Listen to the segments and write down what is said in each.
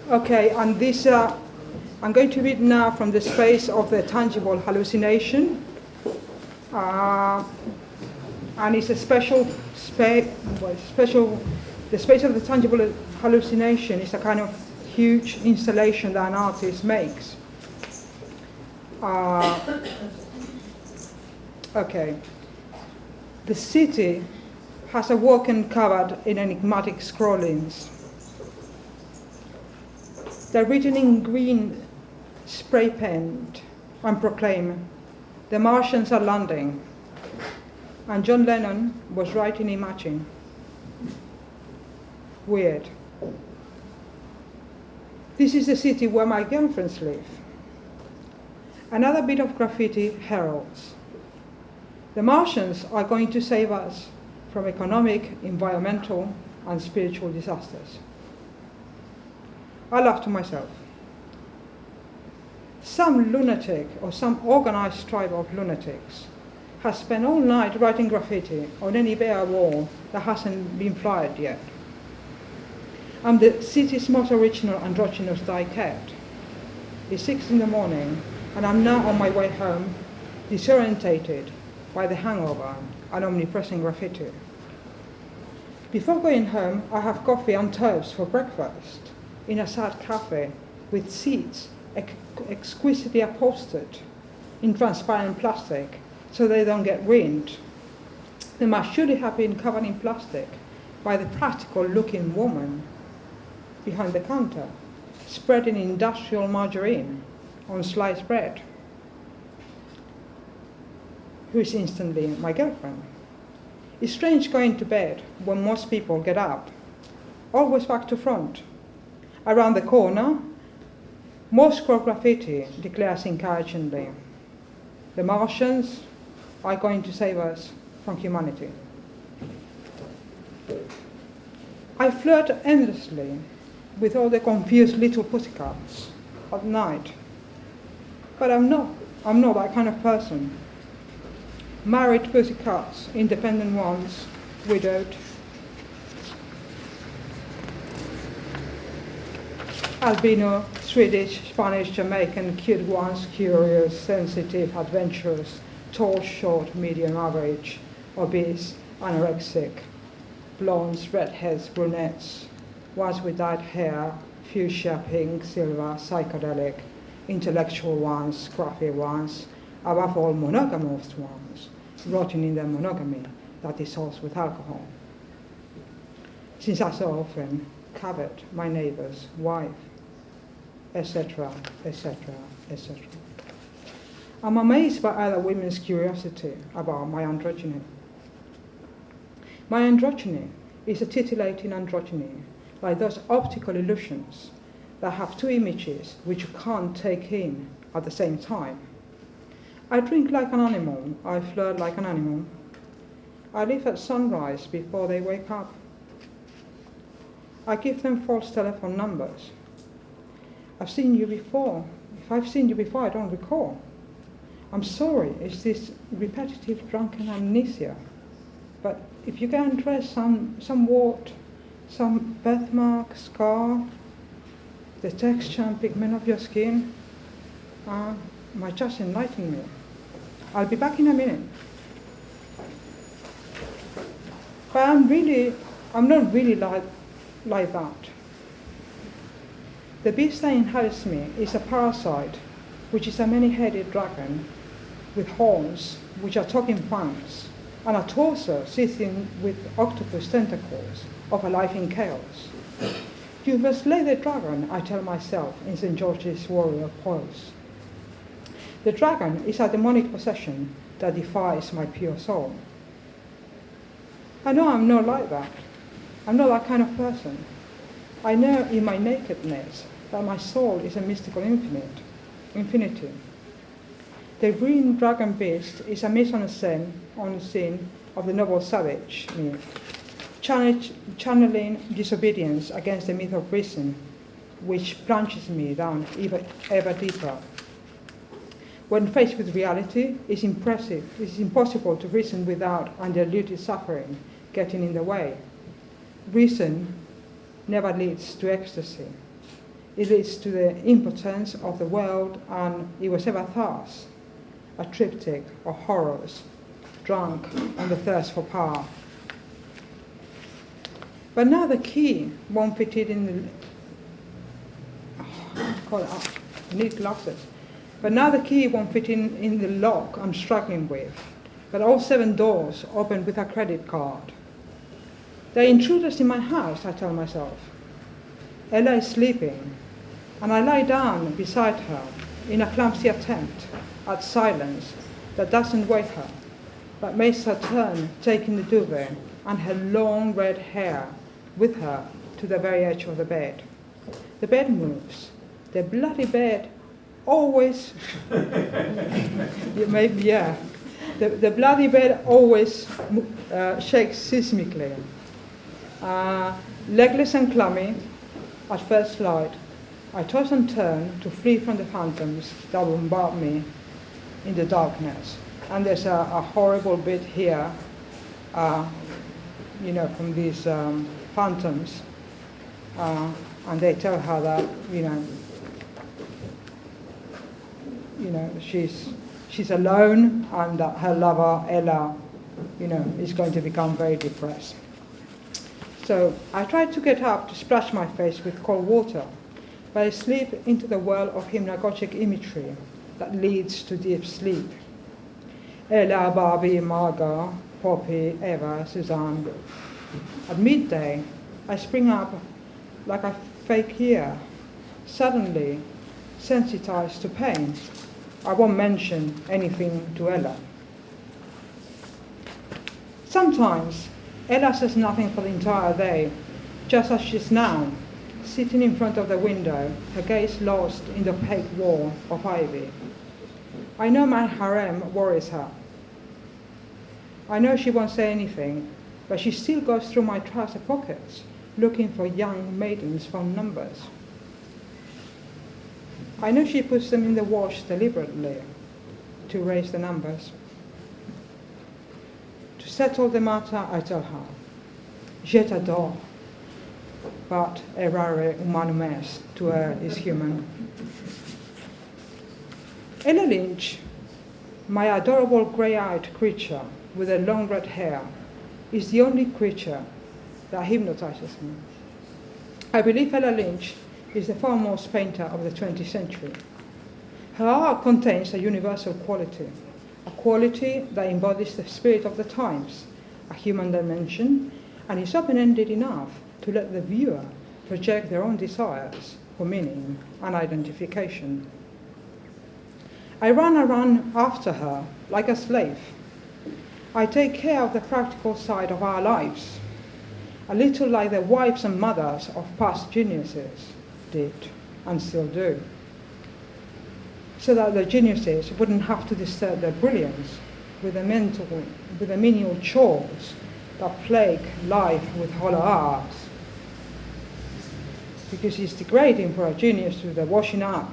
Okay, and this, I'm going to read now from the space of the tangible hallucination. And it's a special space, the space of the tangible hallucination is a kind of huge installation that an artist makes. Okay. The city has awoken covered in enigmatic scrollings. They're written in green spray paint and proclaim, "The Martians are landing." And John Lennon was writing Imagine. Weird. This is the city where my girlfriends live. Another bit of graffiti heralds. The Martians are going to save us from economic, environmental, and spiritual disasters. I laugh to myself. Some lunatic or some organized tribe of lunatics has spent all night writing graffiti on any bare wall that hasn't been fired yet. I'm the city's most original androgynous die-cat. It's 6 in the morning, and I'm now on my way home, disorientated by the hangover and omnipresent graffiti. Before going home, I have coffee and toast for breakfast in a sad cafe with seats exquisitely upholstered in transparent plastic so they don't get ruined. They must surely have been covered in plastic by the practical-looking woman behind the counter, spreading industrial margarine on sliced bread, who is instantly my girlfriend. It's strange going to bed when most people get up, always back to front. Around the corner, more scroll graffiti declares encouragingly, "The Martians are going to save us from humanity." I flirt endlessly with all the confused little pussycats at night, but I'm not that kind of person. Married pussycats, independent ones, widowed, albino, Swedish, Spanish, Jamaican, cute ones, curious, sensitive, adventurous, tall, short, medium, average, obese, anorexic, blondes, redheads, brunettes, ones with dyed hair, fuchsia, pink, silver, psychedelic, intellectual ones, scruffy ones, above all monogamous ones, rotting in their monogamy that dissolves with alcohol. Since I so often covet my neighbor's wife, etc., etc., etc. I'm amazed by other women's curiosity about my androgyny. My androgyny is a titillating androgyny, like those optical illusions that have two images which you can't take in at the same time. I drink like an animal, I flirt like an animal. I leave at sunrise before they wake up. I give them false telephone numbers. I've seen you before. If I've seen you before, I don't recall. I'm sorry, it's this repetitive drunken amnesia. But if you can trace some wart, some birthmark, scar, the texture and pigment of your skin, might just enlighten me. I'll be back in a minute. But I'm not really like that. The beast that inhabits me is a parasite, which is a many-headed dragon with horns, which are talking fangs, and a torso seething with octopus tentacles of a life in chaos. You must slay the dragon, I tell myself in St. George's warrior pose. The dragon is a demonic possession that defies my pure soul. I know I'm not like that. I'm not that kind of person. I know in my nakedness that my soul is a mystical infinity. The green dragon beast is a mise-en-scène of the noble savage myth, channeling disobedience against the myth of reason, which plunges me down ever deeper. When faced with reality, it's impossible to reason without undiluted suffering getting in the way. Reason never leads to ecstasy. It leads to the impotence of the world, and it was ever thus, a triptych of horrors, drunk on the thirst for power. But now the key won't fit it in the... I need glasses. But now the key won't fit in the lock I'm struggling with. But all 7 doors open with a credit card. There are intruders in my house, I tell myself. Ella is sleeping, and I lie down beside her in a clumsy attempt at silence that doesn't wake her, but makes her turn, taking the duvet and her long red hair with her to the very edge of the bed. The bed moves. The bloody bed always... The bloody bed always shakes seismically. Legless and clammy, at first light, I toss and turn to flee from the phantoms that bombard me in the darkness. And there's a horrible bit here, from these phantoms, and they tell her that, she's alone, and that her lover, Ella, is going to become very depressed. So I try to get up to splash my face with cold water, but I slip into the whirl of hypnagogic imagery that leads to deep sleep. Ella, Barbie, Margot, Poppy, Eva, Suzanne. At midday, I spring up like a fake ear, suddenly sensitized to pain. I won't mention anything to Ella. Sometimes Ella says nothing for the entire day, just as she's now, sitting in front of the window, her gaze lost in the opaque wall of ivy. I know my harem worries her. I know she won't say anything, but she still goes through my trouser pockets, looking for young maidens' phone numbers. I know she puts them in the wash deliberately to raise the numbers. To settle the matter, I tell her, je t'adore, but errare humanum est, to err is human. Ella Lynch, my adorable grey-eyed creature with the long red hair, is the only creature that hypnotizes me. I believe Ella Lynch is the foremost painter of the 20th century. Her art contains a universal quality, a quality that embodies the spirit of the times, a human dimension, and is open-ended enough to let the viewer project their own desires for meaning and identification. I run around after her like a slave. I take care of the practical side of our lives, a little like the wives and mothers of past geniuses did and still do, so that the geniuses wouldn't have to disturb their brilliance with the menial chores that plague life with hollow hours. Because it's degrading for a genius to do the washing up,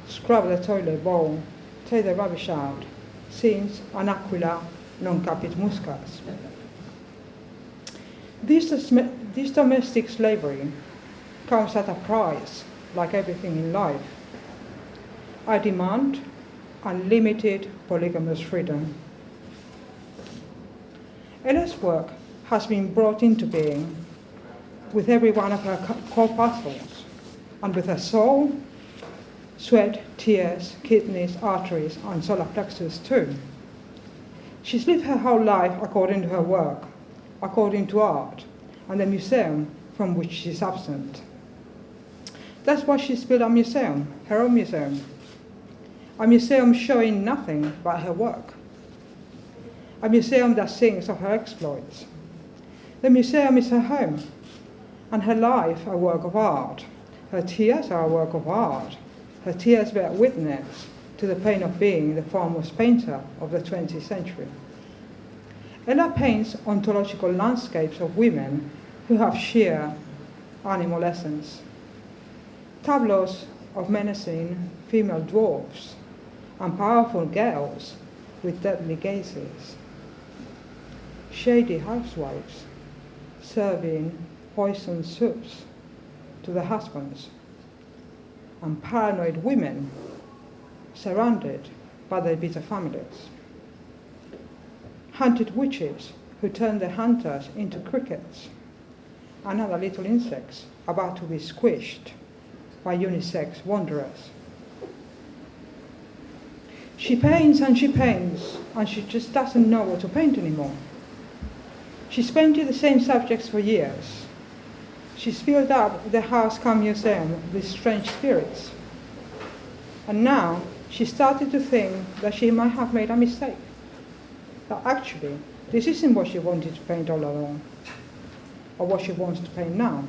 scrub the toilet bowl, take the rubbish out, since an aquila non capit muscas. This domestic slavery comes at a price, like everything in life. I demand unlimited polygamous freedom. Ella's work has been brought into being with every one of her corpuscles, and with her soul, sweat, tears, kidneys, arteries, and solar plexus too. She's lived her whole life according to her work, according to art, and the museum from which she's absent. That's why she's built a museum, her own museum. A museum showing nothing but her work. A museum that sings of her exploits. The museum is her home, and her life a work of art. Her tears are a work of art. Her tears bear witness to the pain of being the foremost painter of the 20th century. Ella paints ontological landscapes of women who have sheer animal essence. Tableaus of menacing female dwarfs and powerful girls with deadly gazes. Shady housewives serving poisoned soups to the husbands. and paranoid women surrounded by their bitter families. Hunted witches who turn their hunters into crickets, and other little insects about to be squished by unisex wanderers. She paints, and she just doesn't know what to paint anymore. She's painted the same subjects for years. She's filled up the house cum museum with strange spirits. And now she started to think that she might have made a mistake. That actually, this isn't what she wanted to paint all along, or what she wants to paint now.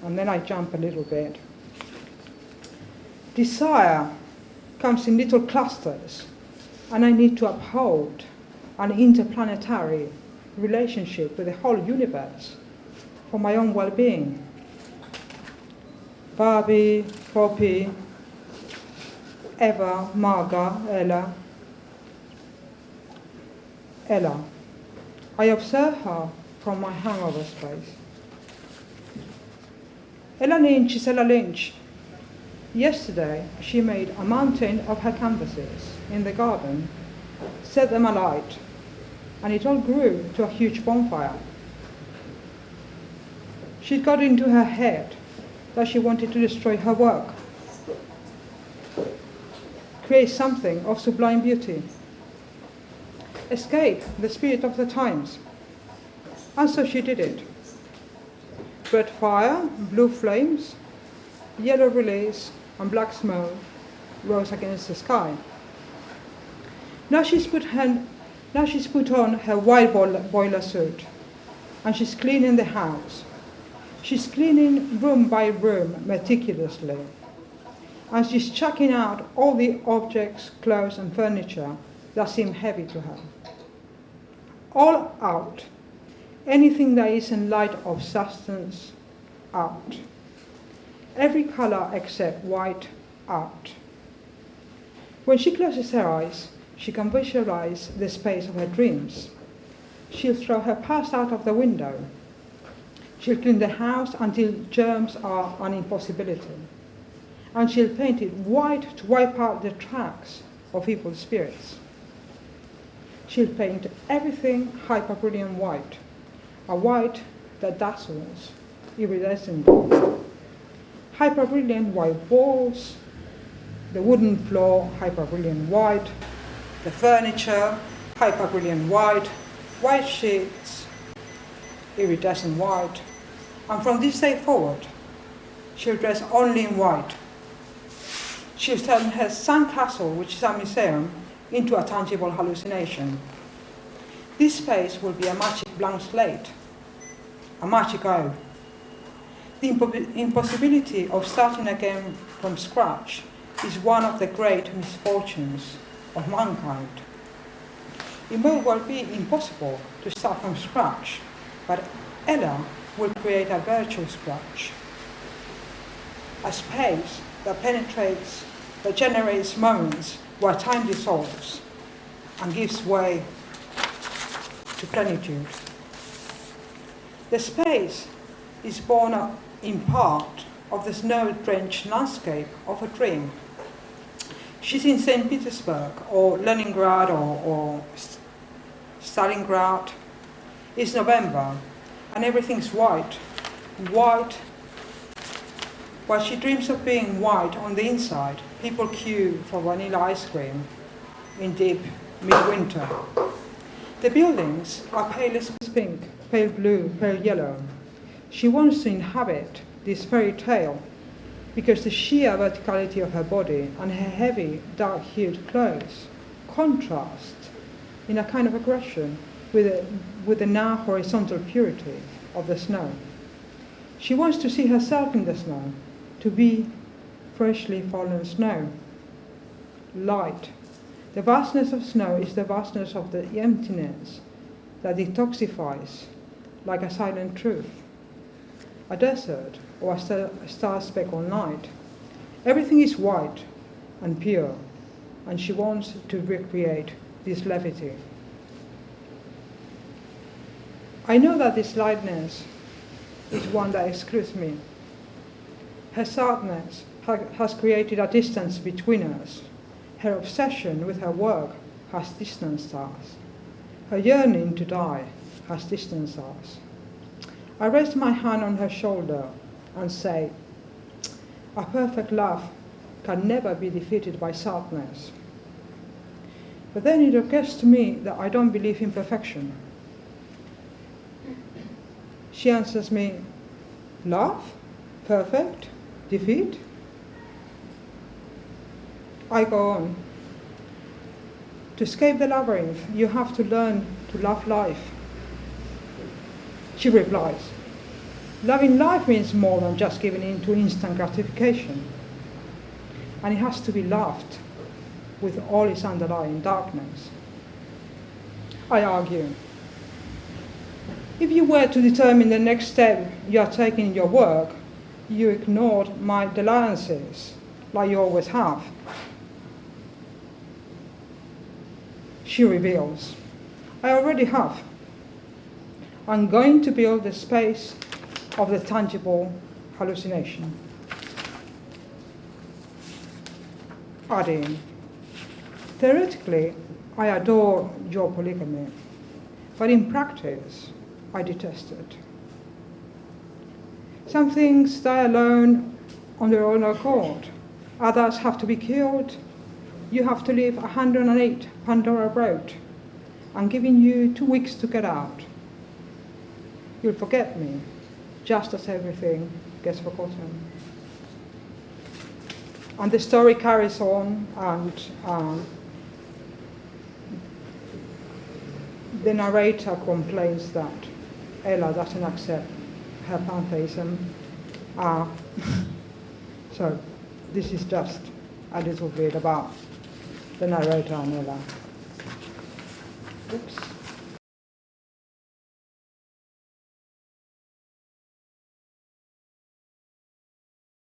And then I jump a little bit. Desire comes in little clusters, and I need to uphold an interplanetary relationship with the whole universe for my own well-being. Barbie, Poppy, Eva, Marga, Ella. I observe her from my hangover space. Ella Lynch is Ella Lynch. Yesterday, she made a mountain of her canvases in the garden, set them alight, and it all grew to a huge bonfire. She got into her head that she wanted to destroy her work, create something of sublime beauty, escape the spirit of the times. And so she did it. Red fire, blue flames, yellow relays, and black smoke rose against the sky. Now she's put on her white boiler suit, and she's cleaning the house. She's cleaning room by room meticulously, and she's chucking out all the objects, clothes, and furniture that seem heavy to her. All out. Anything that isn't light of substance, out. Every color except white, out. When she closes her eyes, she can visualize the space of her dreams. She'll throw her past out of the window. She'll clean the house until germs are an impossibility. And she'll paint it white to wipe out the tracks of evil spirits. She'll paint everything hyper-brilliant white, a white that dazzles, iridescent. Hyper-brilliant white walls, the wooden floor, hyper-brilliant white, the furniture, hyper-brilliant white, white sheets, iridescent white. And from this day forward, she'll dress only in white. She'll turn her sandcastle, which is a museum, into a tangible hallucination. This space will be a magic blank slate, a magic eye. The impossibility of starting again from scratch is one of the great misfortunes of mankind. It may well be impossible to start from scratch, but Ella will create a virtual scratch, a space that penetrates, that generates moments where time dissolves and gives way to plenitude. The space is born in part of the snow-drenched landscape of a dream. She's in St. Petersburg or Leningrad or Stalingrad. It's November and everything's white. White. While she dreams of being white on the inside, people queue for vanilla ice cream in deep midwinter. The buildings are palest pink, pale blue, pale yellow. She wants to inhabit this fairy tale because the sheer verticality of her body and her heavy, dark-hued clothes contrast in a kind of aggression with the now horizontal purity of the snow. She wants to see herself in the snow, to be freshly fallen snow. Light. The vastness of snow is the vastness of the emptiness that detoxifies like a silent truth. A desert or a star-speckled night. Everything is white and pure, and she wants to recreate this levity. I know that this lightness is one that excludes me. Her sadness has created a distance between us. Her obsession with her work has distanced us. Her yearning to die has distanced us. I rest my hand on her shoulder and say, a perfect love can never be defeated by sadness. But then it occurs to me that I don't believe in perfection. She answers me, love? Perfect? Defeat? I go on. To escape the labyrinth, you have to learn to love life. She replies, loving life means more than just giving in to instant gratification. And it has to be loved with all its underlying darkness. I argue, if you were to determine the next step you are taking in your work, you ignored my dalliances, like you always have. She reveals, I already have. I'm going to build the space of the tangible hallucination. Adding, theoretically, I adore your polygamy, but in practice, I detest it. Some things die alone on their own accord. Others have to be killed. You have to leave 108 Pandora Road. I'm giving you 2 weeks to get out. You'll forget me, just as everything gets forgotten. And the story carries on, and the narrator complains that Ella doesn't accept her pantheism. So this is just a little bit about the narrator and Ella. Oops.